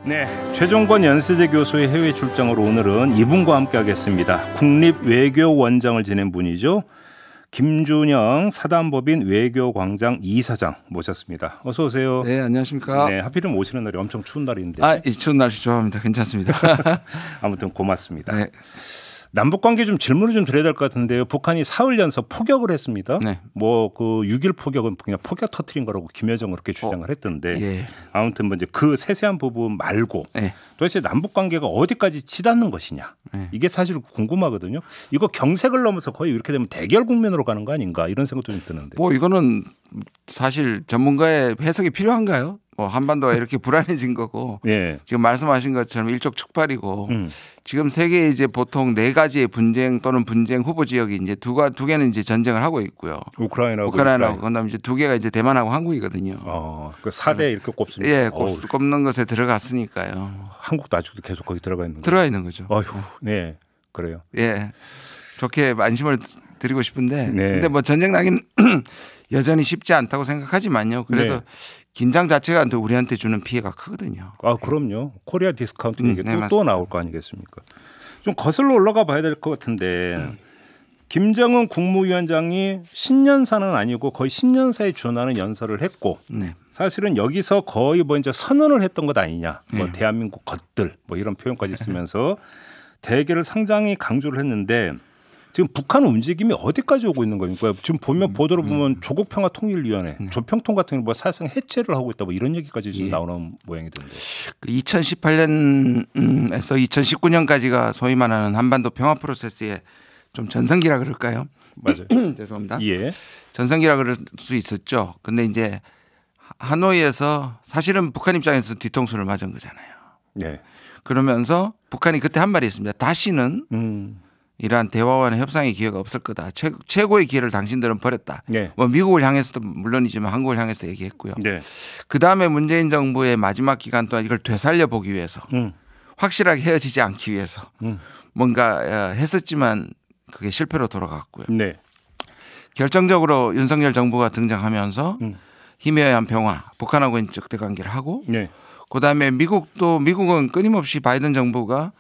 네, 최종권 연세대 교수의 해외 출장으로 오늘은 이분과 함께하겠습니다. 국립외교원장을 지낸 분이죠. 김준영 사단법인 외교광장 이사장 모셨습니다. 어서 오세요. 네, 안녕하십니까. 네, 하필이면 오시는 날이 엄청 추운 날인데. 이 추운 날씨 좋아합니다. 괜찮습니다. 아무튼 고맙습니다. 네. 남북관계 좀 질문을 좀 드려야 될 것 같은데요. 북한이 사흘 연속 포격을 했습니다. 네. 뭐 그 6.1 포격은 그냥 포격 터트린 거라고 김여정 그렇게 주장을 했던데. 예. 아무튼 뭐 이제 그 세세한 부분 말고 네. 도대체 남북관계가 어디까지 치닫는 것이냐. 네. 이게 사실 궁금하거든요. 이거 경색을 넘어서 거의 이렇게 되면 대결 국면으로 가는 거 아닌가 이런 생각도 좀 드는데. 뭐 이거는 사실 전문가의 해석이 필요한가요? 뭐 한반도가 이렇게 불안해진 거고 예. 지금 말씀하신 것처럼 일촉즉발이고 지금 세계에 이제 보통 4가지의 분쟁 또는 분쟁 후보 지역이 이제 두 개는 이제 전쟁을 하고 있고요. 우크라이나하고 그다음에 이제 2개가 이제 대만하고 한국이거든요. 그 4대 이렇게 꼽습니다. 예, 꼽는 것에 들어갔으니까요. 한국도 아직도 계속 거기 들어가 있는 거죠. 들어가 있는 거죠. 어휴, 네, 그래요. 예, 좋게 안심을 드리고 싶은데, 네. 근데 뭐 전쟁 나긴 여전히 쉽지 않다고 생각하지만요. 그래도 네. 긴장 자체가 또 우리한테 주는 피해가 크거든요. 그럼요. 코리아 디스카운트 얘기 네, 또 나올 거 아니겠습니까? 좀 거슬러 올라가 봐야 될 것 같은데 김정은 국무위원장이 신년사는 아니고 거의 신년사에 준하는 연설을 했고 네. 사실은 여기서 거의 뭐 이제 선언을 했던 것 아니냐. 뭐 대한민국 것들 뭐 이런 표현까지 쓰면서 대결을 상당히 강조를 했는데 지금 북한 움직임이 어디까지 오고 있는 겁니까? 지금 보면 보도를 보면 조국평화통일위원회, 조평통 같은 거 뭐 사실상 해체를 하고 있다 뭐 이런 얘기까지 지금 나오는 모양이던데. 2018년에서 2019년까지가 소위 말하는 한반도 평화 프로세스의 좀 전성기라 그럴까요? 맞아요. 죄송합니다. 예. 전성기라 그럴 수 있었죠. 근데 이제 하노이에서 사실은 북한 입장에서 뒤통수를 맞은 거잖아요. 네. 그러면서 북한이 그때 한 말이 있습니다. 다시는 이러한 대화와 협상의 기회가 없을 거다. 최고의 기회를 당신들은 버렸다. 네. 뭐 미국을 향해서도 물론이지만 한국을 향해서 얘기했고요. 네. 그다음에 문재인 정부의 마지막 기간 동안 이걸 되살려 보기 위해서 확실하게 헤어지지 않기 위해서 뭔가 했었지만 그게 실패로 돌아갔고요. 네. 결정적으로 윤석열 정부가 등장하면서 희미한 평화, 북한하고 적대 관계를 하고 네. 그다음에 미국은 끊임없이 바이든 정부가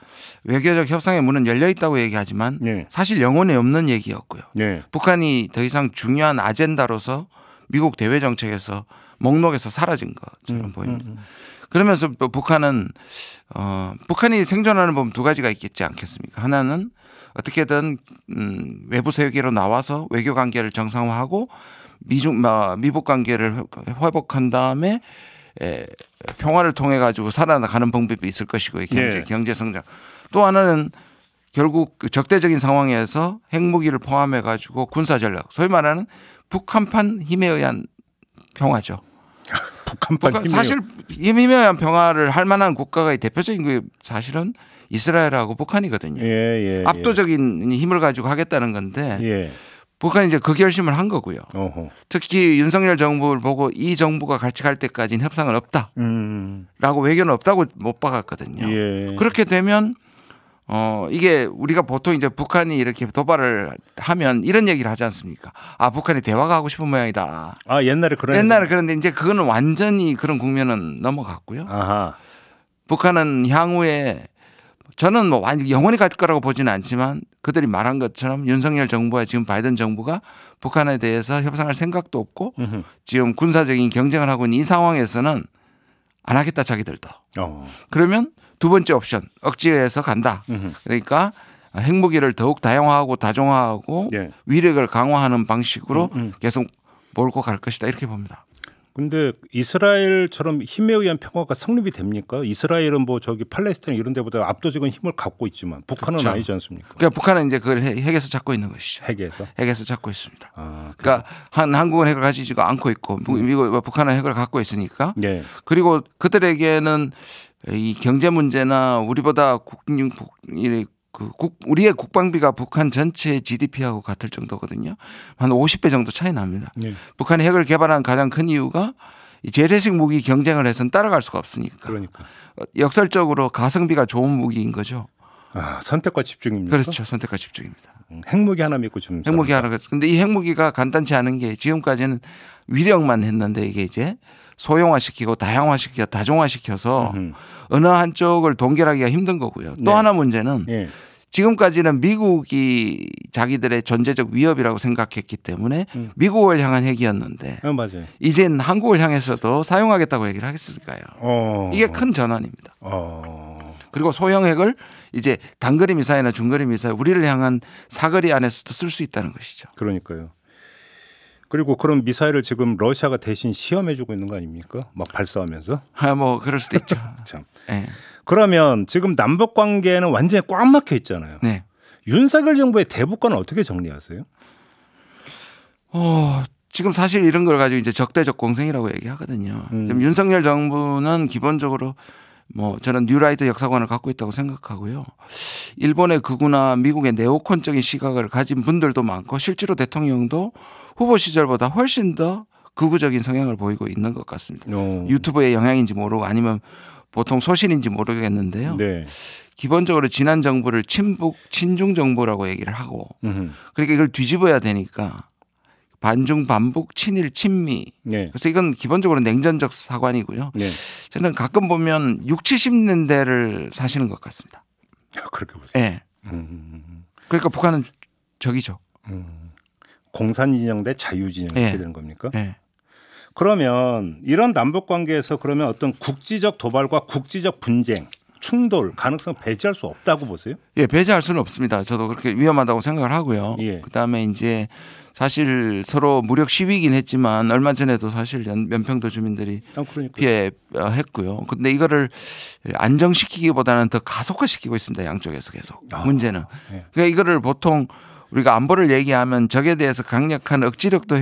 외교적 협상의 문은 열려 있다고 얘기하지만 네. 사실 영혼이 없는 얘기였고요. 네. 북한이 더 이상 중요한 아젠다로서 미국 대외 정책에서 목록에서 사라진 것처럼 보입니다. 그러면서 또 북한이 생존하는 법은 2가지가 있겠지 않겠습니까? 하나는 어떻게든 외부 세계로 나와서 외교 관계를 정상화하고 미북 관계를 회복한 다음에 평화를 통해 가지고 살아나가는 방법이 있을 것이고 경제 성장. 또 하나는 결국 적대적인 상황에서 핵무기를 포함해 가지고 군사 전략, 소위 말하는 북한판 힘에 의한 평화죠. 북한판 사실 힘에 의한 평화를 할 만한 국가가 대표적인 게 사실은 이스라엘하고 북한이거든요. 압도적인 힘을 가지고 하겠다는 건데 북한이 이제 그 결심을 한 거고요. 특히 윤석열 정부를 보고 이 정부가 같이 갈 때까지는 협상은 없다라고 외교는 없다고 못 박았거든요. 그렇게 되면 이게 우리가 보통 이제 북한이 이렇게 도발을 하면 이런 얘기를 하지 않습니까? 북한이 대화가 하고 싶은 모양이다. 옛날에 그런데 이제 그거는 완전히 그런 국면은 넘어갔고요. 북한은 향후에 저는 뭐 영원히 갈 거라고 보지는 않지만 그들이 말한 것처럼 윤석열 정부와 지금 바이든 정부가 북한에 대해서 협상할 생각도 없고 지금 군사적인 경쟁을 하고 있는 이 상황에서는 안 하겠다 자기들도. 그러면 2번째 옵션 억지해서 간다. 그러니까 핵무기를 더욱 다양화하고 다종화하고 위력을 강화하는 방식으로 계속 몰고 갈 것이다 이렇게 봅니다. 근데 이스라엘처럼 힘에 의한 평화가 성립이 됩니까? 이스라엘은 뭐 저기 팔레스타인 이런 데보다 압도적인 힘을 갖고 있지만 북한은 그렇죠. 아니지 않습니까? 그러니까 북한은 이제 그걸 핵에서 잡고 있는 것이죠. 핵에서 잡고 있습니다. 그러니까 한국은 핵을 가지지 않고 있고 북한은 핵을 갖고 있으니까. 그리고 그들에게는 이 경제 문제나 우리보다 우리의 국방비가 북한 전체 GDP하고 같을 정도거든요. 한 50배 정도 차이 납니다. 북한이 핵을 개발한 가장 큰 이유가 재래식 무기 경쟁을 해서는 따라갈 수가 없으니까. 그러니까. 역설적으로 가성비가 좋은 무기인 거죠. 선택과 집중입니까? 그렇죠. 선택과 집중입니다. 핵무기 하나 믿고 지금. 핵무기 하나. 근데 이 핵무기가 간단치 않은 게 지금까지는 위력만 했는데 이게 이제 소형화시키고 다양화시키고 다종화시켜서 어느 한쪽을 동결하기가 힘든 거고요. 또 하나 문제는 예. 지금까지는 미국이 자기들의 존재적 위협이라고 생각했기 때문에 미국을 향한 핵이었는데 맞아요. 이젠 한국을 향해서도 사용하겠다고 얘기를 하겠을까요? 이게 큰 전환입니다. 그리고 소형 핵을 이제 단거리 미사일이나 중거리 미사일 우리를 향한 사거리 안에서도 쓸 수 있다는 것이죠. 그러니까요. 그리고 그런 미사일을 지금 러시아가 대신 시험해주고 있는 거 아닙니까? 막 발사하면서. 뭐 그럴 수도 있죠. 참. 네. 그러면 지금 남북 관계는 완전히 꽉 막혀 있잖아요. 네. 윤석열 정부의 대북관은 어떻게 정리하세요? 지금 사실 이런 걸 가지고 이제 적대적 공생이라고 얘기하거든요. 지금 윤석열 정부는 기본적으로 뭐 저는 뉴라이트 역사관을 갖고 있다고 생각하고요. 일본의 극우나 미국의 네오콘적인 시각을 가진 분들도 많고 실제로 대통령도 후보 시절보다 훨씬 더 극우적인 성향을 보이고 있는 것 같습니다. 유튜브의 영향인지 모르고 아니면 보통 소신인지 모르겠는데요. 네. 기본적으로 지난 정부를 친북 친중 정부라고 얘기를 하고 그러니까 이걸 뒤집어야 되니까 반중 반북 친일 친미. 네. 그래서 이건 기본적으로 냉전적 사관이고요. 네. 저는 가끔 보면 60, 70년대를 사시는 것 같습니다. 그렇게 보세요. 네. 그러니까 북한은 적이죠. 공산 진영 대 자유 진영 이렇게 되는 겁니까? 네. 그러면 이런 남북 관계에서 그러면 어떤 국지적 도발과 국지적 분쟁, 충돌 가능성 배제할 수 없다고 보세요? 예, 배제할 수는 없습니다. 저도 그렇게 위험하다고 생각을 하고요. 예. 그다음에 이제 사실 서로 무력 시위이긴 했지만 얼마 전에도 사실 연평도 주민들이 피해했고요. 근데 이거를 안정시키기보다는 더 가속화시키고 있습니다. 양쪽에서 계속. 문제는. 예. 그러니까 이거를 보통 우리가 안보를 얘기하면 적에 대해서 강력한 억지력도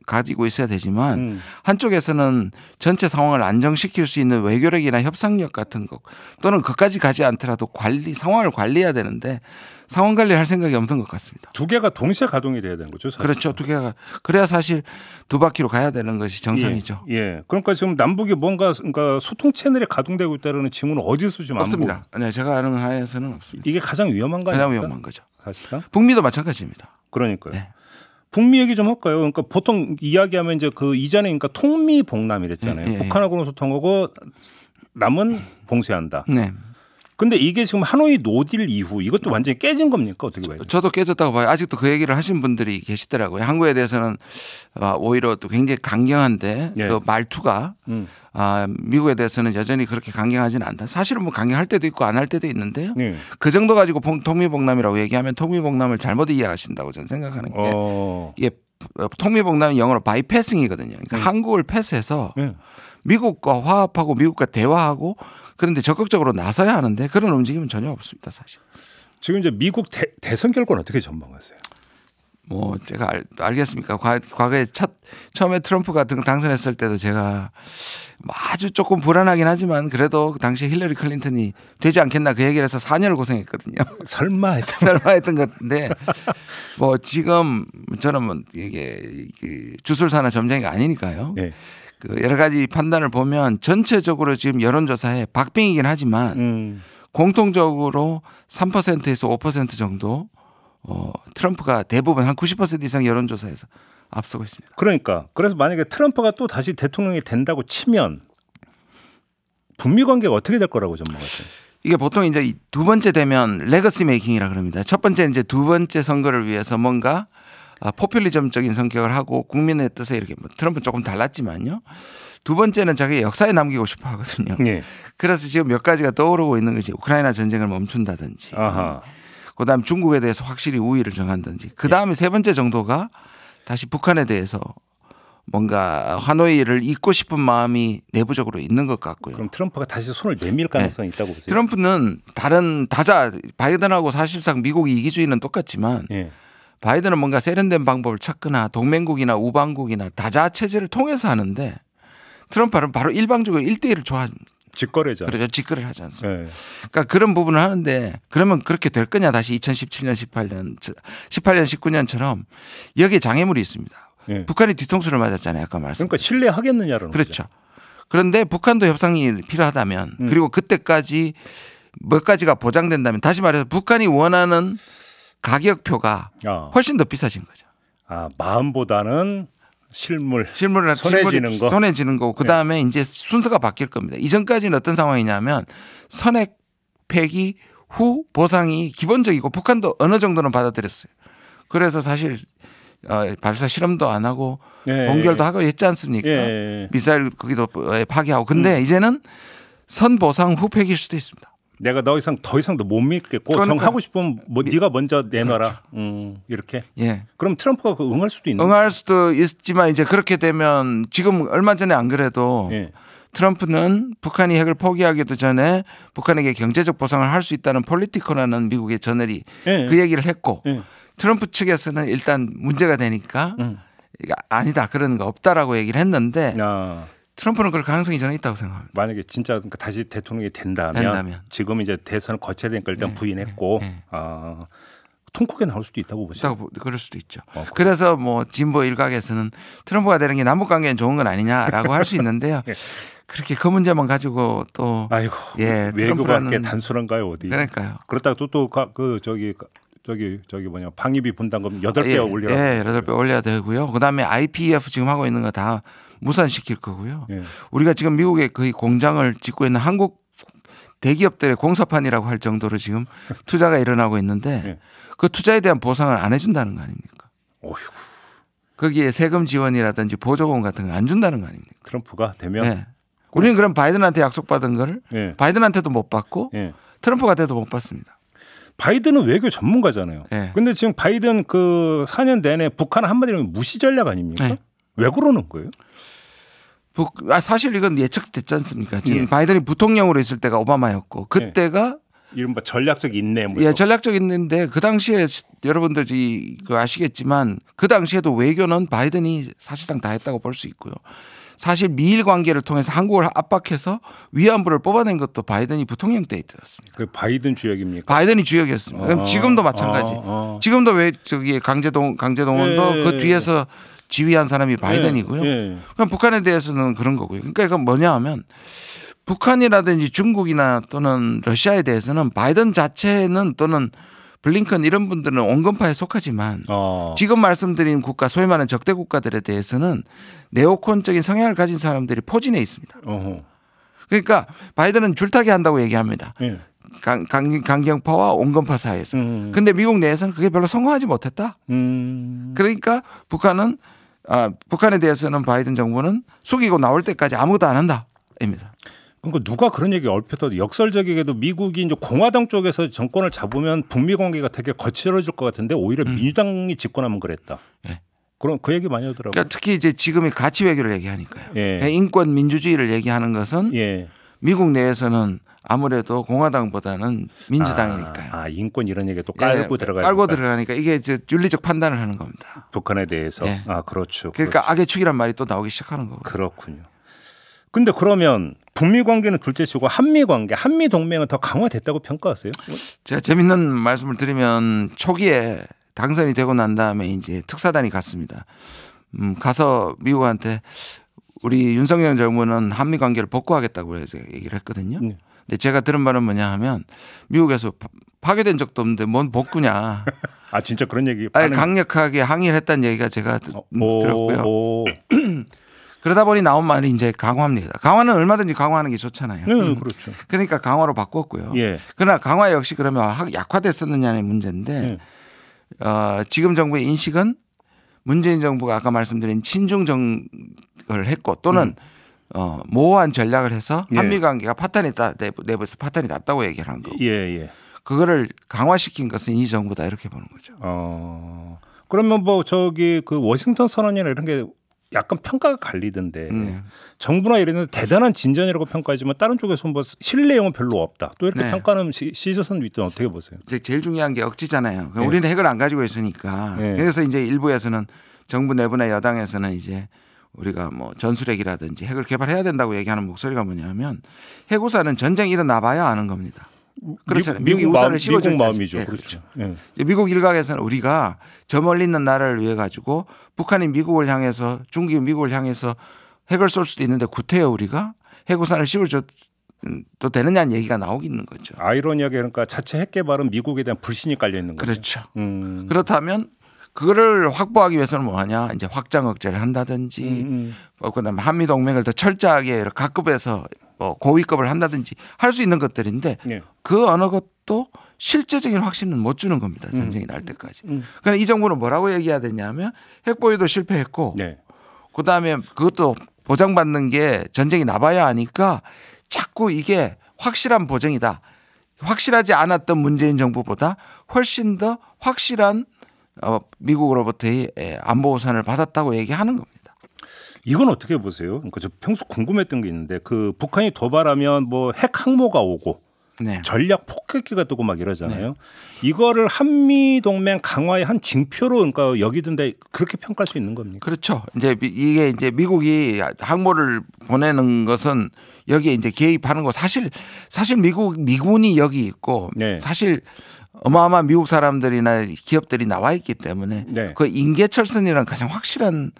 가지고 있어야 되지만 한쪽에서는 전체 상황을 안정시킬 수 있는 외교력이나 협상력 같은 것 또는 그까지 가지 않더라도 상황을 관리해야 되는데 상황 관리를 할 생각이 없는 것 같습니다. 두 개가 동시에 가동이 돼야 되는 거죠. 사실. 그렇죠. 두 개가 그래야 사실 두 바퀴로 가야 되는 것이 정상이죠. 예. 그러니까 지금 남북이 뭔가 그러니까 소통 채널이 가동되고 있다는 징후는 어디서 좀 없습니다. 네, 제가 아는 한에서는 없습니다. 이게 가장 위험한 거 아닙니까? 가장 위험한 거죠. 사실상. 북미도 마찬가지입니다. 그러니까요. 네. 북미 얘기 좀 할까요? 그러니까 보통 이야기하면 이제 그 이전에 그러니까 통미봉남이랬잖아요. 북한하고는 소통하고 남은 봉쇄한다. 네. 근데 이게 지금 하노이 노딜 이후 이것도 완전히 깨진 겁니까? 어떻게 봐요? 저도 깨졌다고 봐요. 아직도 그 얘기를 하신 분들이 계시더라고요. 한국에 대해서는 오히려 또 굉장히 강경한데 그 말투가 미국에 대해서는 여전히 그렇게 강경하지는 않다. 사실은 뭐 강경할 때도 있고 안 할 때도 있는데요. 그 정도 가지고 통미봉남이라고 얘기하면 통미봉남을 잘못 이해하신다고 저는 생각하는 게 이게 통미봉남은 영어로 바이패싱이거든요. 그러니까 한국을 패스해서 미국과 화합하고 미국과 대화하고 그런데 적극적으로 나서야 하는데 그런 움직임은 전혀 없습니다. 사실. 지금 이제 미국 대선 결과는 어떻게 전망하세요? 뭐 제가 알겠습니까? 과거에 처음에 트럼프가 당선했을 때도 제가 아주 조금 불안하긴 하지만 그래도 그 당시에 힐러리 클린턴이 되지 않겠나 그 얘기를 해서 4년을 고생했거든요. 설마 했던 건데 뭐 지금 저는 뭐 이게 주술사나 점쟁이가 아니니까요. 네. 그 여러 가지 판단을 보면 전체적으로 지금 여론조사에 박빙이긴 하지만 공통적으로 3%에서 5% 정도 트럼프가 대부분 한 90% 이상 여론조사에서 앞서고 있습니다. 그러니까 그래서 만약에 트럼프가 또 다시 대통령이 된다고 치면 북미 관계가 어떻게 될 거라고 전망하세요? 이게 보통 이제 두 번째 되면 레거시 메이킹이라 그럽니다. 첫 번째 이제 두 번째 선거를 위해서 뭔가 포퓰리즘적인 성격을 하고 국민의 뜻에 이렇게 뭐 트럼프는 조금 달랐지만요. 두 번째는 자기 역사에 남기고 싶어 하거든요. 네. 그래서 지금 몇 가지가 떠오르고 있는 것이 우크라이나 전쟁을 멈춘다든지 그다음 중국에 대해서 확실히 우위를 정한다든지 그다음에 세 번째 정도가 다시 북한에 대해서 뭔가 하노이를 잇고 싶은 마음이 내부적으로 있는 것 같고요. 그럼 트럼프가 다시 손을 내밀 가능성이 있다고 보세요? 트럼프는 다른 다자 바이든하고 사실상 미국이 이기주의는 똑같지만 바이든은 뭔가 세련된 방법을 찾거나 동맹국이나 우방국이나 다자 체제를 통해서 하는데 트럼프는 바로 일방적으로 1대1을 좋아합니다. 직거래자. 그렇죠. 직거래를 하지 않습니다. 그러니까 그런 부분을 하는데 그러면 그렇게 될 거냐 다시 2017년 18년 19년처럼 여기에 장애물이 있습니다. 북한이 뒤통수를 맞았잖아요. 아까 말씀. 그러니까 신뢰하겠느냐라는 그렇죠. 거죠. 그런데 북한도 협상이 필요하다면 그리고 그때까지 몇 가지가 보장된다면 다시 말해서 북한이 원하는 가격표가 훨씬 더 비싸진 거죠. 마음보다는 실물을 손에 쥐는 거고 그다음에 이제 순서가 바뀔 겁니다. 이전까지는 어떤 상황이냐면 선액 폐기 후 보상이 기본적이고 북한도 어느 정도는 받아들였어요. 그래서 사실 발사 실험도 안 하고 동결도 하고 했지 않습니까? 미사일 거기도 파괴하고. 근데 이제는 선 보상 후 폐기일 수도 있습니다. 내가 더 이상 못 믿겠고 그러니까. 하고 싶으면 뭐 네가 먼저 내놔라. 그렇죠. 이렇게. 그럼 트럼프가 응할 수도 있는. 응할 수도 있지만 이제 그렇게 되면 지금 얼마 전에 안 그래도 트럼프는 북한이 핵을 포기하기도 전에 북한에게 경제적 보상을 할 수 있다는 폴리티코라는 미국의 저널이 그 얘기를 했고 트럼프 측에서는 일단 문제가 되니까 아니다 그런 거 없다라고 얘기를 했는데 트럼프는 그럴 가능성이 저는 있다고 생각합니다. 만약에 진짜 다시 대통령이 된다면 지금 이제 대선을 거쳐야 되니까 일단 부인했고 통 크게 나올 수도 있다고 보시죠. 그럴 수도 있죠. 그래서 뭐 진보 일각에서는 트럼프가 되는 게 남북 관계는 좋은 건 아니냐라고 할 수 있는데요. 그렇게 그 문제만 가지고 또 외교가 그렇게 단순한가요 어디? 그러니까요. 그렇다가 또 그 저기 뭐냐 방위비 분담금 8배 올려라. 8배 올려야 되고요. 그다음에 IPEF 지금 하고 있는 거 다 무산시킬 거고요. 우리가 지금 미국에 거의 공장을 짓고 있는 한국 대기업들의 공사판이라고 할 정도로 지금 투자가 일어나고 있는데 그 투자에 대한 보상을 안 해준다는 거 아닙니까? 어휴. 거기에 세금 지원이라든지 보조금 같은 거 안 준다는 거 아닙니까? 트럼프가 되면 우리는 그럼 바이든한테 약속받은 거를 바이든한테도 못 받고 트럼프가 돼도 못 받습니다. 바이든은 외교 전문가잖아요. 근데 지금 바이든 그 4년 내내 북한 한마디로 무시 전략 아닙니까? 왜 그러는 거예요? 사실 이건 예측됐지 않습니까? 지금 바이든이 부통령으로 있을 때가 오바마였고 그때가 이른바 전략적 인내. 전략적 인내인데 그 당시에 여러분들이 아시겠지만 그 당시에도 외교는 바이든이 사실상 다 했다고 볼 수 있고요. 사실 미일 관계를 통해서 한국을 압박해서 위안부를 뽑아낸 것도 바이든이 부통령 때 있었습니다. 그 바이든 주역입니까? 바이든이 주역이었습니다. 그럼 지금도 마찬가지. 지금도 왜 저기 강제동원도 그 뒤에서 지휘한 사람이 바이든이고요. 그럼 북한에 대해서는 그런 거고요. 그러니까 이건 뭐냐 하면 북한이라든지 중국이나 또는 러시아에 대해서는 바이든 자체는 또는 블링컨 이런 분들은 온건파에 속하지만 지금 말씀드린 국가 소위 말하는 적대 국가들에 대해서는 네오콘적인 성향을 가진 사람들이 포진해 있습니다. 그러니까 바이든은 줄타기 한다고 얘기합니다. 강경파와 온건파 사이에서. 근데 미국 내에서는 그게 별로 성공하지 못했다. 그러니까 북한에 대해서는 바이든 정부는 숙이고 나올 때까지 아무것도 안 한다입니다. 그러니까 누가 그런 얘기 얼핏 역설적이게도 미국이 이제 공화당 쪽에서 정권을 잡으면 북미 관계가 되게 거칠어질 것 같은데 오히려 민주당이 집권하면 그랬다. 그럼 그 얘기 많이 하더라고요. 그러니까 특히 이제 지금의 가치 외교를 얘기하니까요. 인권 민주주의를 얘기하는 것은 미국 내에서는 아무래도 공화당보다는 민주당이니까요. 인권 이런 얘기 또 깔고 들어가니까 이게 이제 윤리적 판단을 하는 겁니다. 북한에 대해서. 그렇죠. 그러니까 악의 축이란 말이 또 나오기 시작하는 거고. 그렇군요. 근데 그러면 북미 관계는 둘째치고 한미 관계, 한미 동맹은 더 강화됐다고 평가하세요? 제가 재밌는 말씀을 드리면 초기에 당선이 되고 난 다음에 이제 특사단이 갔습니다. 가서 미국한테 우리 윤석열 정부는 한미 관계를 복구하겠다고 해서 얘기를 했거든요. 근데 제가 들은 말은 뭐냐 하면 미국에서 파괴된 적도 없는데 뭔 복구냐. 진짜 그런 얘기. 강력하게 항의를 했다는 얘기가 제가 들었고요. 그러다 보니 나온 말이 이제 강화입니다. 강화는 얼마든지 강화하는 게 좋잖아요. 그렇죠. 그러니까 강화로 바꿨고요. 그러나 강화 역시 그러면 약화됐었느냐의 문제인데 지금 정부의 인식은 문재인 정부가 아까 말씀드린 친중정을 했고 또는 모호한 전략을 해서 한미 관계가 파탄이 있다. 내부에서 파탄이 났다고 얘기를 한 거고. 그거를 강화시킨 것은 이 정부다 이렇게 보는 거죠. 그러면 뭐 저기 그 워싱턴 선언이나 이런 게 약간 평가가 갈리던데 정부나 이런 데서 대단한 진전이라고 평가하지만 다른 쪽에서 뭐 실내용은 별로 없다. 또 이렇게 평가는 시선도 있던 어떻게 보세요? 제일 중요한 게 억지잖아요. 우리는 핵을 안 가지고 있으니까. 그래서 이제 일부에서는 정부 내부나 여당에서는 이제 우리가 뭐 전술핵이라든지 핵을 개발해야 된다고 얘기하는 목소리가 뭐냐면 핵우산은 전쟁이 일어나봐야 아는 겁니다. 그렇잖아요. 미국 마음이죠. 그렇죠. 미국 일각에서는 우리가 저 멀리 있는 나라를 위해 가지고 북한이 미국을 향해서 중국이 미국을 향해서 핵을 쏠 수도 있는데 구태여 우리가 핵우산을 씌워줘도 되느냐는 얘기가 나오고 있는 거죠. 아이러니하게 그러니까 자체 핵 개발은 미국에 대한 불신이 깔려 있는 거죠. 그렇죠. 그렇다면 그거를 확보하기 위해서는 뭐하냐 이제 확장 억제를 한다든지 그다음에 한미 동맹을 더 철저하게 각급에서 고위급을 한다든지 할 수 있는 것들인데 네. 그 어느 것도 실제적인 확신은 못 주는 겁니다. 전쟁이 날 때까지. 그러니까 이 정부는 뭐라고 얘기해야 되냐면 핵보유도 실패했고 네. 그다음에 그것도 보장받는 게 전쟁이 나봐야 하니까 자꾸 이게 확실한 보정이다. 확실하지 않았던 문재인 정부보다 훨씬 더 확실한 미국으로부터의 안보 우산을 받았다고 얘기하는 겁니다. 이건 어떻게 보세요? 그러니까 저 평소 궁금했던 게 있는데 그 북한이 도발하면 뭐 핵 항모가 오고 네. 전략 폭격기가 뜨고 막 이러잖아요. 네. 이거를 한미 동맹 강화의 한 징표로 그러니까 여기던데 그렇게 평가할 수 있는 겁니까? 그렇죠. 이제 이게 이제 미국이 항모를 보내는 것은 여기에 이제 개입하는 거 사실 미군이 여기 있고 네. 사실 어마어마한 미국 사람들이나 기업들이 나와 있기 때문에 네. 그 인계철선이라는 가장 확실한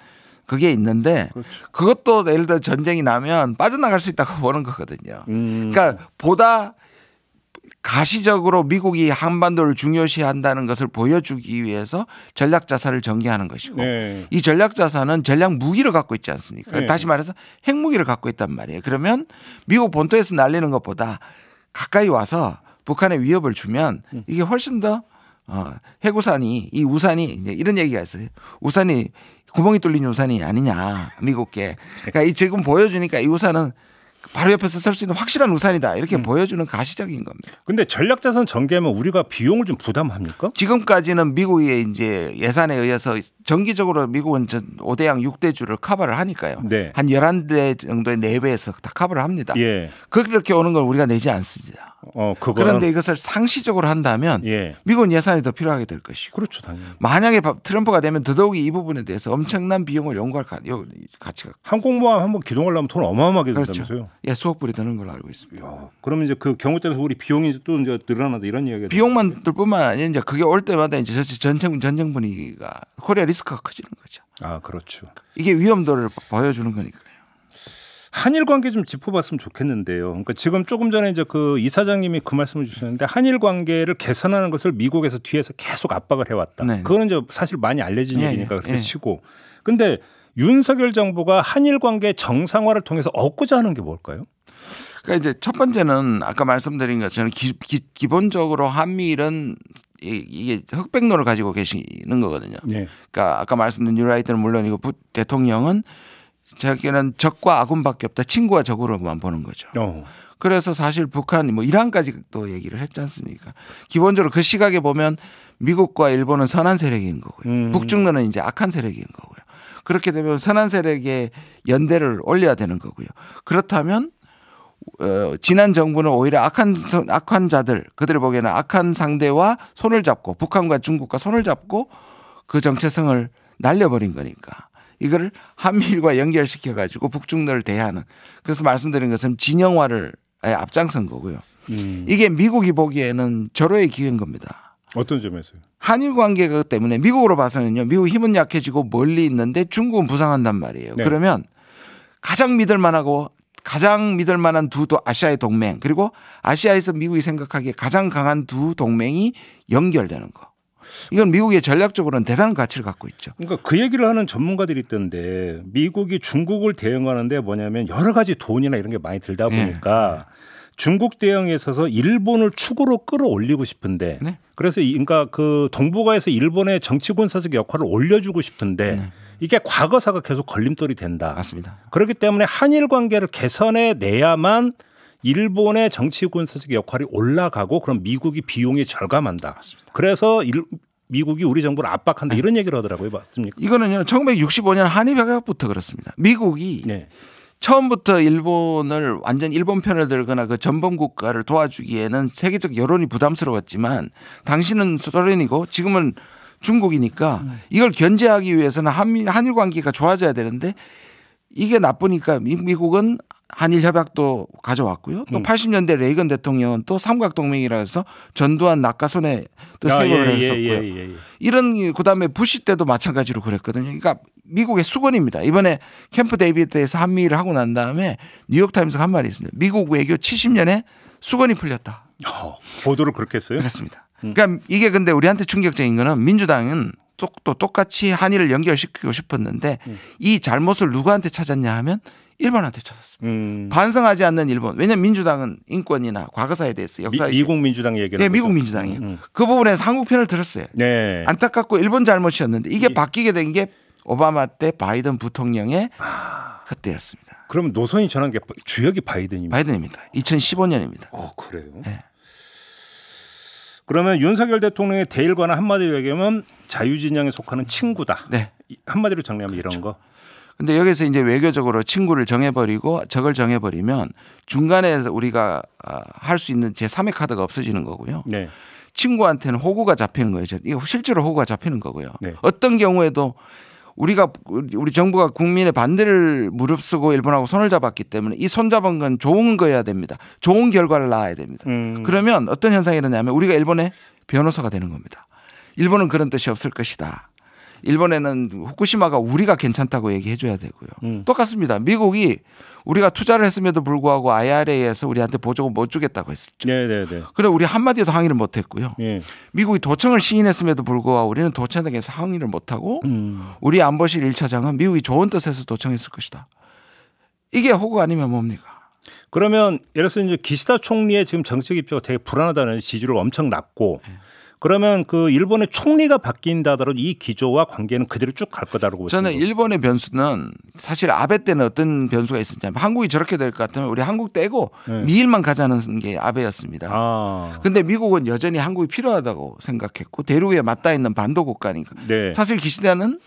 그게 있는데 그렇죠. 그것도 예를 들어 전쟁이 나면 빠져나갈 수 있다고 보는 거거든요. 그러니까 보다 가시적으로 미국이 한반도를 중요시한다는 것을 보여주기 위해서 전략 자산을 전개하는 것이고 네. 이 전략 자산은 전략 무기를 갖고 있지 않습니까? 네. 다시 말해서 핵무기를 갖고 있단 말이에요. 그러면 미국 본토에서 날리는 것보다 가까이 와서 북한에 위협을 주면 이게 훨씬 더 핵우산이 이 우산이 이제 이런 얘기가 있어요. 우산이 구멍이 뚫린 우산이 아니냐 미국께. 그러니까 이 지금 보여주니까 이 우산은 바로 옆에서 쓸 수 있는 확실한 우산이다 이렇게 보여주는 가시적인 겁니다. 그런데 전략자산 전개하면 우리가 비용을 좀 부담합니까? 지금까지는 미국의 이제 예산에 의해서 정기적으로 미국은 5대양 6대주를 커버를 하니까요. 네. 한 11대 정도의 내배에서 다 커버를 합니다. 예. 그렇게 오는 걸 우리가 내지 않습니다. 그런데 이것을 상시적으로 한다면 예. 미국은 예산이 더 필요하게 될 것이고. 그렇죠, 당연히. 만약에 트럼프가 되면 더더욱이 이 부분에 대해서 엄청난 비용을 연구할 가치가. 항공모함 한번 기동하려면 돈 어마어마하게 든다면서요? 그렇죠. 예, 수억 불이 드는 걸로 알고 있습니다. 그러면 이제 그 경우 때문에 우리 비용이 또 이제 늘어나다 이런 이야기가. 비용만 들뿐만 아니라 이제 그게 올 때마다 이제 전쟁 분위기가 코리아 리스크가 커지는 거죠. 아, 그렇죠. 이게 위험도를 보여주는 거니까요. 한일 관계 좀 짚어봤으면 좋겠는데요. 그러니까 지금 조금 전에 이제 그 이사장님이 그 말씀을 주셨는데 한일 관계를 개선하는 것을 미국에서 뒤에서 계속 압박을 해왔다. 네. 그거는 이제 사실 많이 알려진 얘기니까 그렇게 치고. 근데 윤석열 정부가 한일 관계 정상화를 통해서 얻고자 하는 게 뭘까요? 그러니까 이제 첫 번째는 아까 말씀드린 것처럼 기본적으로 한미일은 이게 흑백론을 가지고 계시는 거거든요. 네. 그러니까 아까 말씀드린 뉴라이트는 물론이고 대통령은 자기는 적과 아군밖에 없다. 친구와 적으로만 보는 거죠. 그래서 사실 북한 뭐 이란까지 또 얘기를 했지 않습니까? 기본적으로 그 시각에 보면 미국과 일본은 선한 세력인 거고요. 북중로는 이제 악한 세력인 거고요. 그렇게 되면 선한 세력의 연대를 올려야 되는 거고요. 그렇다면 지난 정부는 오히려 악한 자들 그들을 보기에는 악한 상대와 손을 잡고 북한과 중국과 손을 잡고 그 정체성을 날려버린 거니까. 이거를 한미일과 연결시켜 가지고 북중로를 대하는 그래서 말씀드린 것은 진영화를 앞장선 거고요. 이게 미국이 보기에는 절호의 기회인 겁니다. 어떤 점에서요? 한일 관계가 때문에 미국으로 봐서는요. 미국 힘은 약해지고 멀리 있는데 중국은 부상한단 말이에요. 네. 그러면 가장 믿을 만한 두 아시아의 동맹 그리고 아시아에서 미국이 생각하기에 가장 강한 두 동맹이 연결되는 거. 이건 미국의 전략적으로는 대단한 가치를 갖고 있죠. 그러니까 그 얘기를 하는 전문가들이 있던데 미국이 중국을 대응하는데 뭐냐면 여러 가지 돈이나 이런 게 많이 들다 보니까 네. 중국 대응에 있어서 일본을 축으로 끌어올리고 싶은데 네. 그래서 그러니까 그 동북아에서 일본의 정치 군사적 역할을 올려주고 싶은데 네. 이게 과거사가 계속 걸림돌이 된다. 맞습니다. 그렇기 때문에 한일 관계를 개선해 내야만 일본의 정치 군사적 역할이 올라가고 그럼 미국이 비용이 절감한다. 맞습니다. 그래서 미국이 우리 정부를 압박한다 이런 얘기를 하더라고요. 맞습니까? 이거는요. 1965년 한일협약부터 그렇습니다. 미국이 네. 처음부터 일본을 완전 일본 편을 들거나 그 전범 국가를 도와주기에는 세계적 여론이 부담스러웠지만 당신은 소련이고 지금은 중국이니까 이걸 견제하기 위해서는 한일 관계가 좋아져야 되는데 이게 나쁘니까 미국은 한일 협약도 가져왔고요. 또 80년대 레이건 대통령은 또 삼각동맹이라 해서 전두환 낙하손에 또 세고를 했었고요. 이런 그다음에 부시 때도 마찬가지로 그랬거든요. 그러니까 미국의 수건입니다. 이번에 캠프 데이비드에서 한미일을 하고 난 다음에 뉴욕타임스가 한 말이 있습니다. 미국 외교 70년에 수건이 풀렸다. 보도를 그렇게 했어요? 그렇습니다. 그러니까 이게 근데 우리한테 충격적인 거는 민주당은 또 똑같이 한일을 연결시키고 싶었는데 이 잘못을 누구한테 찾았냐 하면 일본한테 찾았습니다. 반성하지 않는 일본. 왜냐하면 민주당은 인권이나 과거사에 대해서 역사에 미국 민주당 얘기는 네, 미국 민주당이에요. 그 부분에서 한국 편을 들었어요. 네. 안타깝고 일본 잘못이었는데 이게 바뀌게 된 게 오바마 때 바이든 부통령의 그때였습니다. 그럼 노선이 전한 게 주역이 바이든입니다. 바이든입니다. 2015년입니다. 그래요? 네. 그러면 윤석열 대통령의 대일과는 한마디로 얘기하면 자유진영에 속하는 친구다. 네. 한마디로 정리하면 이런 거. 근데 여기서 이제 외교적으로 친구를 정해버리고 적을 정해버리면 중간에 우리가 할 수 있는 제3의 카드가 없어지는 거고요. 네. 친구한테는 호구가 잡히는 거예요. 이거 실제로 호구가 잡히는 거고요. 네. 어떤 경우에도 우리 정부가 국민의 반대를 무릅쓰고 일본하고 손을 잡았기 때문에 이 손 잡은 건 좋은 거여야 됩니다. 좋은 결과를 낳아야 됩니다. 그러면 어떤 현상이 일어나냐면 우리가 일본의 변호사가 되는 겁니다. 일본은 그런 뜻이 없을 것이다. 일본에는 후쿠시마가 우리가 괜찮다고 얘기해 줘야 되고요. 똑같습니다. 미국이 우리가 투자를 했음에도 불구하고 IRA에서 우리한테 보조금 못 주겠다고 했었죠. 네네네. 그래 우리 한마디도 항의를 못 했고요. 네. 미국이 도청을 시인했음에도 불구하고 우리는 도청에서 항의를 못 하고 우리 안보실 1차장은 미국이 좋은 뜻에서 도청했을 것이다. 이게 호구 아니면 뭡니까? 그러면 예를 들어서 이제 기시다 총리의 지금 정책 입장이 되게 불안하다는 지지율을 엄청 낮고 그러면 그 일본의 총리가 바뀐다 하더라도 이 기조와 관계는 그대로 쭉 갈 거다라고 보시는 저는 일본의 변수는 사실 아베 때는 어떤 변수가 있었냐면 한국이 저렇게 될 것 같으면 우리 한국 떼고 미일만 가자는 게 아베였습니다. 그런데 미국은 여전히 한국이 필요하다고 생각했고 대륙에 맞닿아 있는 반도 국가니까 네. 사실 기시다는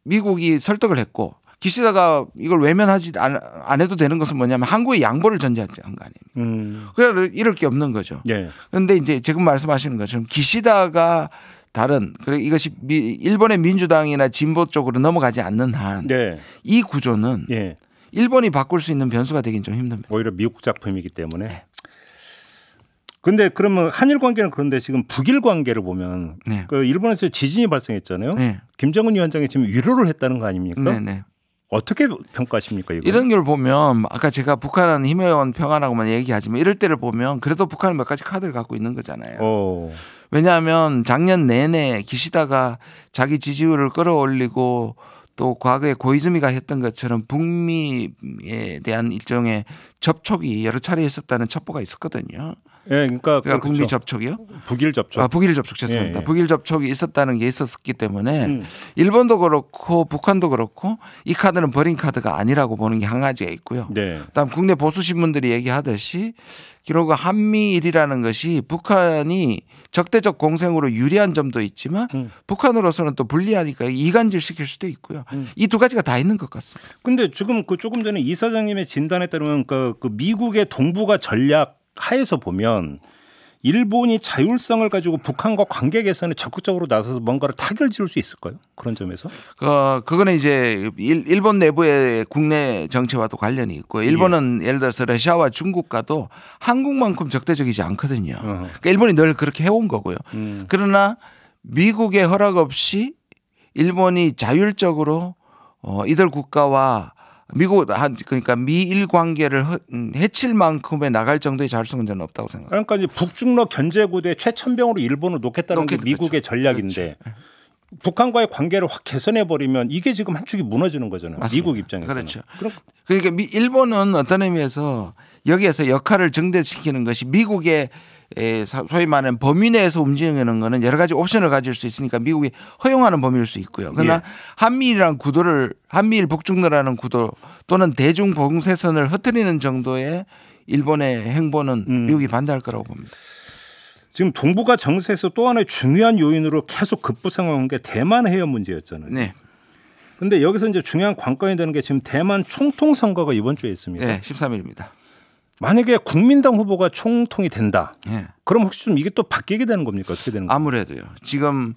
미국이 설득을 했고 기시다가 이걸 외면하지 안 해도 되는 것은 뭐냐면 한국의 양보를 전제한 거 아닙니까? 그래 이럴 게 없는 거죠. 그런데 이제 지금 말씀하시는 것처럼 기시다가 다른 이것이 일본의 민주당이나 진보 쪽으로 넘어가지 않는 한 이 구조는 일본이 바꿀 수 있는 변수가 되긴 좀 힘듭니다. 오히려 미국 작품이기 때문에. 근데 그러면 한일 관계는 그런데 지금 북일 관계를 보면 그 일본에서 지진이 발생했잖아요. 김정은 위원장이 지금 위로를 했다는 거 아닙니까? 어떻게 평가하십니까? 이거? 이런 걸 보면 아까 제가 북한은 힘에온 평화라고만 얘기하지만 이럴 때를 보면 그래도 북한은 몇 가지 카드를 갖고 있는 거잖아요. 왜냐하면 작년 내내 기시다가 자기 지지율을 끌어올리고 또 과거에 고이즈미가 했던 것처럼 북미에 대한 일종의 접촉이 여러 차례 있었다는 첩보가 있었거든요. 예, 그러니까 북미 접촉이요? 북일 접촉. 북일 접촉 죄송합니다. 북일 접촉이 있었다는 게 있었기 때문에 일본도 그렇고 북한도 그렇고 이 카드는 버린 카드가 아니라고 보는 게 한 가지가 있고요. 그다음 국내 보수 신문들이 얘기하듯이 결국 한미일이라는 것이 북한이 적대적 공생으로 유리한 점도 있지만 북한으로서는 또 불리하니까 이간질 시킬 수도 있고요. 이 두 가지가 다 있는 것 같습니다. 근데 지금 그 조금 전에 이 사장님의 진단에 따르면 그 미국의 동북아 전략 하에서 보면 일본이 자율성을 가지고 북한과 관계 개선에 적극적으로 나서서 뭔가를 타결 지을 수 있을까요? 그런 점에서? 그거는 이제 일본 내부의 국내 정치와도 관련이 있고 일본은 예를 들어서 러시아와 중국과도 한국만큼 적대적이지 않거든요. 그러니까 일본이 늘 그렇게 해온 거고요. 그러나 미국의 허락 없이 일본이 자율적으로 이들 국가와 미국 그러니까 미일 관계를 해칠 만큼의 나갈 정도의 자율성은 저는 없다고 생각합니다. 그러니까 이제 북중러 견제구대 최첨병으로 일본을 놓겠다는 게 미국의 전략인데 북한과의 관계를 확 개선해 버리면 이게 지금 한 축이 무너지는 거잖아요. 맞습니다. 미국 입장에서는. 그렇죠. 그러니까 일본은 어떤 의미에서 여기에서 역할을 증대시키는 것이 미국의 소위 말하는 범위 내에서 움직이는 거는 여러 가지 옵션을 가질 수 있으니까 미국이 허용하는 범위일 수 있고요. 그러나 한미일이라는 구도를 한미일 북중러라는 구도 또는 대중 봉쇄선을 흐트리는 정도의 일본의 행보는 미국이 반대할 거라고 봅니다. 지금 동북아 정세에서 또 하나의 중요한 요인으로 계속 급부상한 게 대만 해협 문제였잖아요. 네. 그런데 여기서 이제 중요한 관건이 되는 게 지금 대만 총통 선거가 이번 주에 있습니다. 네, 13일입니다. 만약에 국민당 후보가 총통이 된다. 그럼 혹시 좀 이게 또 바뀌게 되는 겁니까? 어떻게 되는 겁니까? 아무래도요. 지금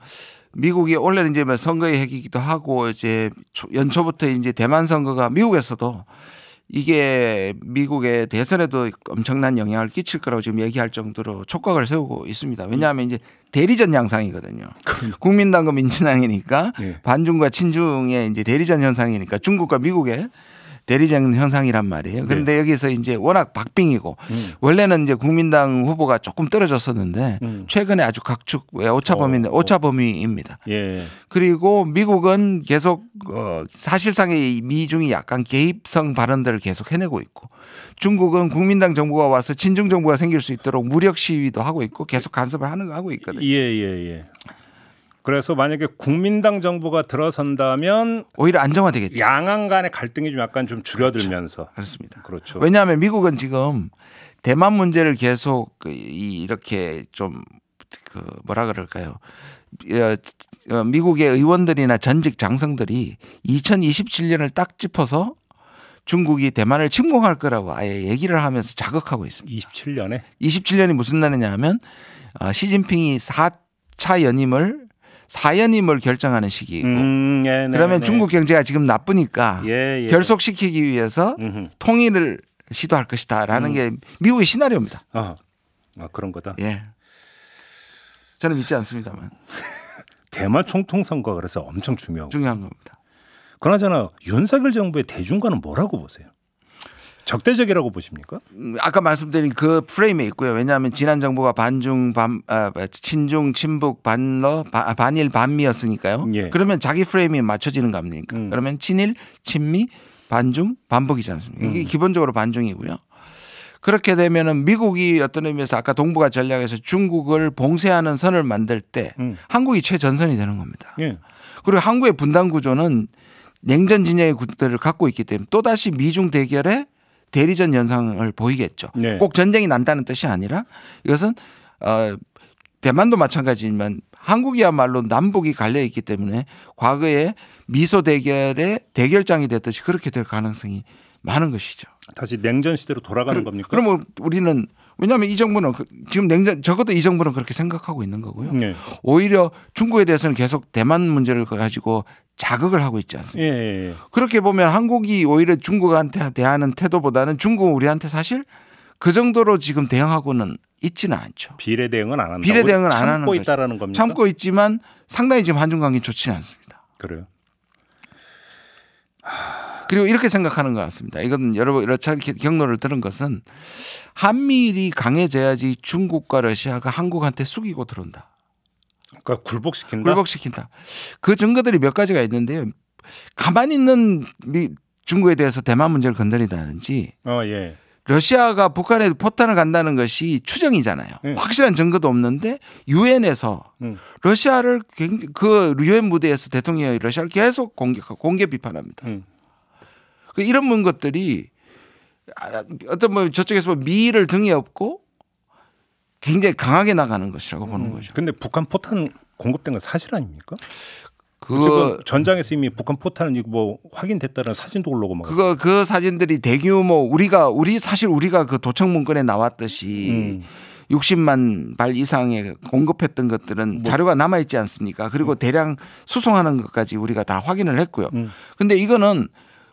미국이 원래는 이제 선거의 해기기도 하고 이제 연초부터 이제 대만 선거가 미국에서도 이게 미국의 대선에도 엄청난 영향을 끼칠 거라고 지금 얘기할 정도로 촉각을 세우고 있습니다. 왜냐하면 이제 대리전 양상이거든요. 국민당과 민주당이니까 반중과 친중의 이제 대리전 현상이니까 중국과 미국의 대리전 현상이란 말이에요. 그런데 여기서 이제 워낙 박빙이고 원래는 이제 국민당 후보가 조금 떨어졌었는데 최근에 아주 각축 오차범위입니다. 예. 그리고 미국은 계속 사실상의 미중이 약간 개입성 발언들을 계속 해내고 있고 중국은 국민당 정부가 와서 친중 정부가 생길 수 있도록 무력 시위도 하고 있고 계속 간섭을 하고 있거든요. 예. 그래서 만약에 국민당 정부가 들어선다면 오히려 안정화되겠죠. 양안 간의 갈등이 좀 약간 좀 줄어들면서. 그렇습니다. 그렇죠. 왜냐하면 미국은 지금 대만 문제를 계속 이렇게 좀 뭐라 그럴까요? 미국의 의원들이나 전직 장성들이 2027년을 딱 짚어서 중국이 대만을 침공할 거라고 아예 얘기를 하면서 자극하고 있습니다. 27년에? 27년이 무슨 날이냐 하면 시진핑이 4차 연임을 4연임을 결정하는 시기이고 그러면 중국 경제가 지금 나쁘니까 결속시키기 위해서 통일을 시도할 것이다라는 게 미국의 시나리오입니다. 그런 거다. 예. 저는 믿지 않습니다만. 대만 총통 선거가 그래서 엄청 중요한 겁니다. 그나저나 윤석열 정부의 대중과는 뭐라고 보세요? 적대적이라고 보십니까? 아까 말씀드린 그 프레임에 있고요. 왜냐하면 지난 정부가 친중 친북 반일 반미였으니까요. 예. 그러면 자기 프레임이 맞춰지는 거 아닙니까? 그러면 친일 친미 반중 반북이지 않습니까? 이게 기본적으로 반중이고요. 그렇게 되면은 미국이 어떤 의미에서 아까 동북아 전략에서 중국을 봉쇄하는 선을 만들 때 한국이 최전선이 되는 겁니다. 예. 그리고 한국의 분단 구조는 냉전 진영의 구도를 갖고 있기 때문에 또다시 미중 대결에 대리전 현상을 보이겠죠. 네. 꼭 전쟁이 난다는 뜻이 아니라 이것은 대만도 마찬가지지만 한국이야말로 남북이 갈려 있기 때문에 과거에 미소 대결의 대결장이 됐듯이 그렇게 될 가능성이 많은 것이죠. 다시 냉전 시대로 돌아가는 겁니까? 그러면 우리는 왜냐하면 이 정부는 지금 적어도 이 정부는 그렇게 생각하고 있는 거고요. 네. 오히려 중국에 대해서는 계속 대만 문제를 가지고 자극을 하고 있지 않습니까? 예. 그렇게 보면 한국이 오히려 중국한테 대하는 태도보다는 중국은 우리한테 사실 그 정도로 지금 대응하고는 있지는 않죠. 비례 대응은 안 한다고 비례 대응은 안 하는 참고 있다라는 겁니까? 참고 있지만 상당히 지금 한중 관계 좋지는 않습니다. 그래요. 그리고 이렇게 생각하는 것 같습니다. 이건 여러 차례 경로를 들은 것은 한미일이 강해져야지 중국과 러시아가 한국한테 숙이고 들어온다. 그러니까 굴복시킨다. 굴복시킨다. 그 증거들이 몇 가지가 있는데요. 가만히 있는 중국에 대해서 대만 문제를 건드린다든지 예. 러시아가 북한에 포탄을 간다는 것이 추정이잖아요. 확실한 증거도 없는데 유엔에서 러시아를 그 유엔 무대에서 대통령이 러시아를 계속 공개 비판합니다. 이런 것들이 어떤 저쪽에서 미를 등에 업고 굉장히 강하게 나가는 것이라고 보는 거죠. 그런데 북한 포탄 공급된 건 사실 아닙니까? 그 전장에서 이미 북한 포탄은 뭐 확인됐다는 사진도 올라오고 막. 그 사진들이 대규모 사실 우리가 그 도청 문건에 나왔듯이 60만 발 이상의 공급했던 것들은 자료가 남아 있지 않습니까? 그리고 대량 수송하는 것까지 우리가 다 확인을 했고요. 근데 이거는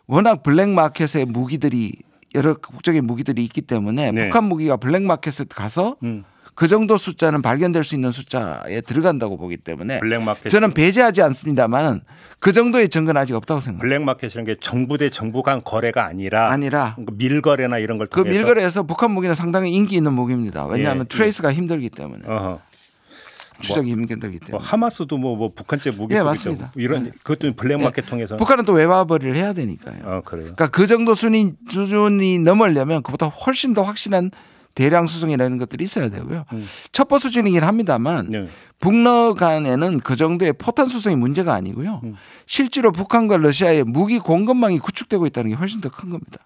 워낙 블랙마켓에 무기들이 여러 국적인 무기들이 있기 때문에 북한 무기가 블랙마켓에 가서 그 정도 숫자는 발견될 수 있는 숫자에 들어간다고 보기 때문에 블랙마켓 저는 배제하지 않습니다만 그 정도의 증거는 아직 없다고 생각합니다. 블랙마켓이라는 게 정부 대 정부 간 거래가 아니라 밀거래나 이런 걸 통해서 그 밀거래에서 북한 무기는 상당히 인기 있는 무기입니다. 왜냐하면 트레이스가 힘들기 때문에. 추적이 힘들기 때문에. 하마스도 뭐 북한제 무기 맞습니다. 이런 그것도 블랙마켓 통해서. 북한은 또 외화벌이를 해야 되니까요. 그래요. 그러니까 그 정도 수준이 넘으려면 그보다 훨씬 더 확실한 대량 수송이라는 것들이 있어야 되고요. 첩보 수준이긴 합니다만 북러 간에는 그 정도의 포탄 수송이 문제가 아니고요. 실제로 북한과 러시아의 무기 공급망이 구축되고 있다는 게 훨씬 더 큰 겁니다.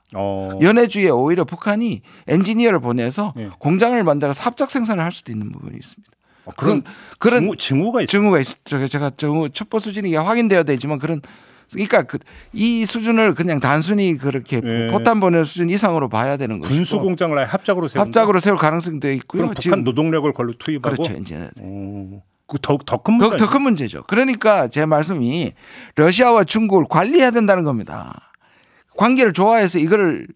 연해주에 오히려 북한이 엔지니어를 보내서 공장을 만들어서 합작 생산을 할 수도 있는 부분이 있습니다. 그런 징후가 있죠. 제가 첩보 수준이 확인되어야 되지만 그러니까 이 수준을 그냥 단순히 그렇게 포탄 보낼 수준 이상으로 봐야 되는 거죠. 군수 공장을 아예 합작으로 세울 가능성도 있고요. 그럼 북한 노동력을 걸로 투입하고. 그렇죠. 이제 더 큰 문제. 더 큰 문제죠. 그러니까 제 말씀이 러시아와 중국을 관리해야 된다는 겁니다. 관계를 좋아해서 이거를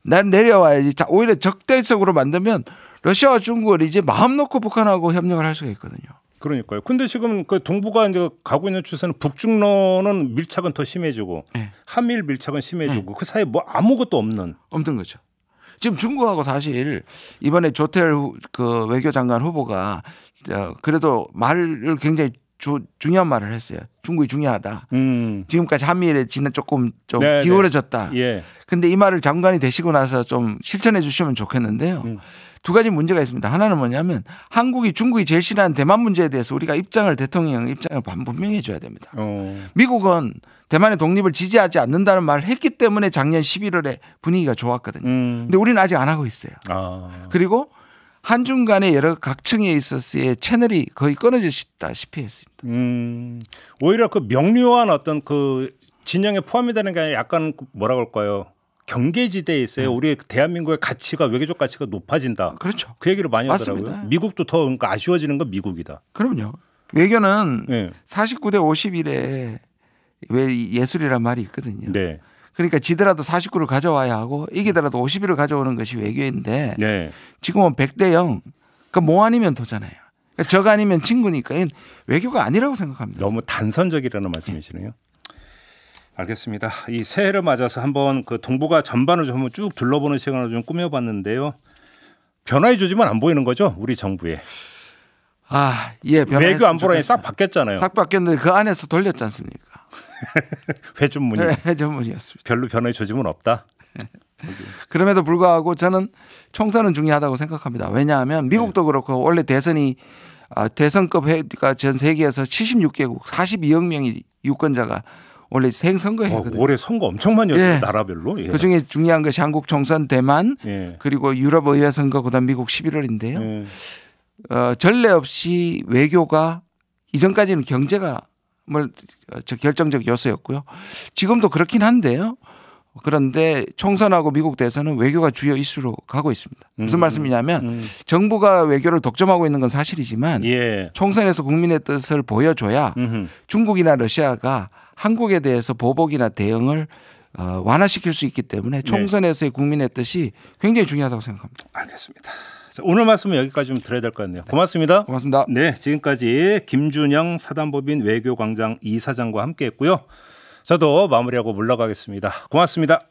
내려와야지. 오히려 적대적으로 만들면 러시아와 중국을 이제 마음 놓고 북한하고 협력을 할 수가 있거든요. 그러니까요. 근데 지금 그 동북아 이제 가고 있는 추세는 북중러는 밀착은 더 심해지고 네. 한미일 밀착은 심해지고 그 사이에 뭐 아무것도 없는 거죠. 지금 중국하고 사실 이번에 조태열 그 외교장관 후보가 그래도 말을 굉장히 중요한 말을 했어요. 중국이 중요하다. 지금까지 한미일에 조금 좀 기울어졌다. 예. 근데 이 말을 장관이 되시고 나서 좀 실천해 주시면 좋겠는데요. 두 가지 문제가 있습니다. 하나는 뭐냐면 한국이 중국이 제일 싫어하는 대만 문제에 대해서 우리가 대통령 입장을 분명히 해줘야 됩니다. 미국은 대만의 독립을 지지하지 않는다는 말을 했기 때문에 작년 11월에 분위기가 좋았거든요. 근데 우리는 아직 안 하고 있어요. 그리고 한중 간의 여러 각층에 있어서의 채널이 거의 끊어졌다시피 했습니다. 오히려 그 명료한 어떤 그 진영에 포함이 되는 게 아니라 약간 뭐라 그럴까요? 경계지대에 있어요. 우리 대한민국의 가치가 외교적 가치가 높아진다. 그렇죠. 그 얘기를 많이 맞습니다. 하더라고요. 미국도 더 그러니까 아쉬워지는 건 미국이다. 그럼요. 외교는 49대 51에 왜 예술이란 말이 있거든요. 네. 그러니까 지더라도 49를 가져와야 하고 이기더라도 51을 가져오는 것이 외교인데 지금은 100대 0. 그러니까 뭐 아니면 도잖아요. 그러니까 적 아니면 친구니까 외교가 아니라고 생각합니다. 너무 단선적이라는 말씀이시네요. 알겠습니다. 이 새해를 맞아서 한번 그 동북아 전반을 좀 쭉 둘러보는 시간을 좀 꾸며봤는데요. 변화의 조짐은 안 보이는 거죠? 우리 정부에. 외교 안보라인이 싹 바뀌었잖아요. 싹 바뀌었는데 그 안에서 돌렸지 않습니까? 회전문이. 회전문이었습니다. 별로 변화의 조짐은 없다. 그럼에도 불구하고 저는 총선은 중요하다고 생각합니다. 왜냐하면 미국도 그렇고 원래 대선급 회가 전 세계에서 76개국 42억 명의 유권자가 원래 선거했거든요. 올해 선거 엄청 많이 했어요. 나라별로. 그중에 중요한 것이 한국 총선, 대만 그리고 유럽 의회 선거 그다음 미국 11월인데요. 전례 없이 외교가 이전까지는 경제가 결정적 요소였고요. 지금도 그렇긴 한데요. 그런데 총선하고 미국 대선은 외교가 주요 이슈로 가고 있습니다. 무슨 말씀이냐면 정부가 외교를 독점하고 있는 건 사실이지만 총선에서 국민의 뜻을 보여줘야 중국이나 러시아가 한국에 대해서 보복이나 대응을 완화시킬 수 있기 때문에 총선에서의 국민의 뜻이 굉장히 중요하다고 생각합니다. 알겠습니다. 자, 오늘 말씀은 여기까지 좀 드려야 될 것 같네요. 고맙습니다. 고맙습니다. 네, 지금까지 김준영 사단법인 외교광장 이사장과 함께했고요. 저도 마무리하고 물러가겠습니다. 고맙습니다.